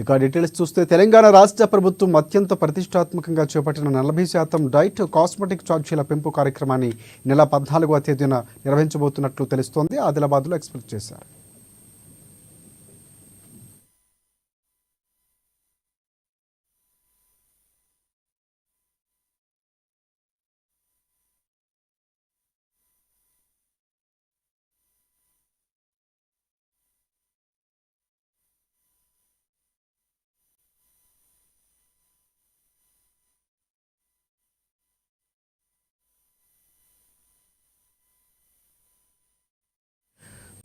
ఇక డీటెయిల్స్ చూస్తే తెలంగాణ రాష్ట్ర ప్రభుత్వం అత్యంత ప్రతిష్టాత్మకంగా చేపట్టిన 40% డైట్ కాస్మెటిక్ ఛార్జీల పెంపు కార్యక్రమాన్ని నెల 14వ తేదీన నిర్వహించబోతున్నట్లు తెలుస్తోంది. ఆదిలాబాద్లో ఎక్స్పెక్ట్ చేశారు.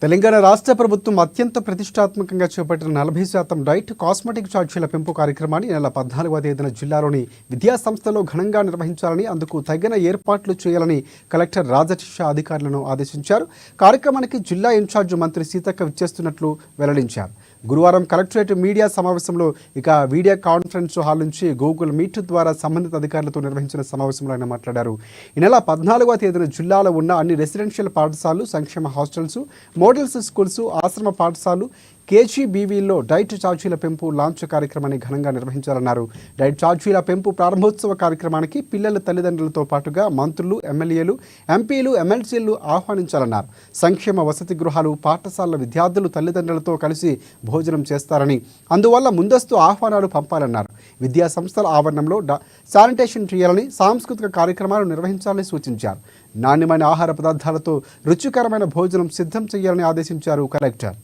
తెలంగాణ రాష్ట్ర ప్రభుత్వం అత్యంత ప్రతిష్టాత్మకంగా చేపట్టిన 40% డైట్ కాస్మెటిక్ ఛార్జీల పెంపు కార్యక్రమాన్ని నెల 14వ తేదీన జిల్లాలోని విద్యా సంస్థలో ఘనంగా నిర్వహించాలని, అందుకు తగిన ఏర్పాట్లు చేయాలని కలెక్టర్ రాజశేష అధికారులను ఆదేశించారు. కార్యక్రమానికి జిల్లా ఇన్ఛార్జ్ మంత్రి సీతక్క విచ్చేస్తున్నట్లు వెల్లడించారు. గురువారం కలెక్టరేట్ మీడియా సమావేశంలో వీడియో కాన్ఫరెన్స్ హాల్ నుంచి గూగుల్ మీట్ ద్వారా సంబంధిత అధికారులతో నిర్వహించిన సమావేశంలో ఆయన మాట్లాడారు. ఈ నెల 14వ తేదీన జిల్లాలో ఉన్న అన్ని రెసిడెన్షియల్ పాఠశాలలు, సంక్షేమ హాస్టల్స్, మోడల్స్ స్కూల్స్, ఆశ్రమ పాఠశాలలు, కేజీబీవీల్లో డైట్ ఛార్జీల పెంపు లాంచ్ కార్యక్రమాన్ని ఘనంగా నిర్వహించాలన్నారు. డైట్ ఛార్జీల పెంపు ప్రారంభోత్సవ కార్యక్రమానికి పిల్లల తల్లిదండ్రులతో పాటుగా మంత్రులు, ఎమ్మెల్యేలు, ఎంపీలు, ఎమ్మెల్సీలు ఆహ్వానించాలన్నారు. సంక్షేమ వసతి గృహాలు, పాఠశాలల విద్యార్థులు తల్లిదండ్రులతో కలిసి భోజనం చేస్తారని, అందువల్ల ముందస్తు ఆహ్వానాలు పంపాలన్నారు. విద్యా సంస్థల ఆవరణంలో శానిటేషన్ చేయాలని, సాంస్కృతిక కార్యక్రమాలు నిర్వహించాలని సూచించారు. నాణ్యమైన ఆహార పదార్థాలతో రుచికరమైన భోజనం సిద్ధం చేయాలని ఆదేశించారు కలెక్టర్.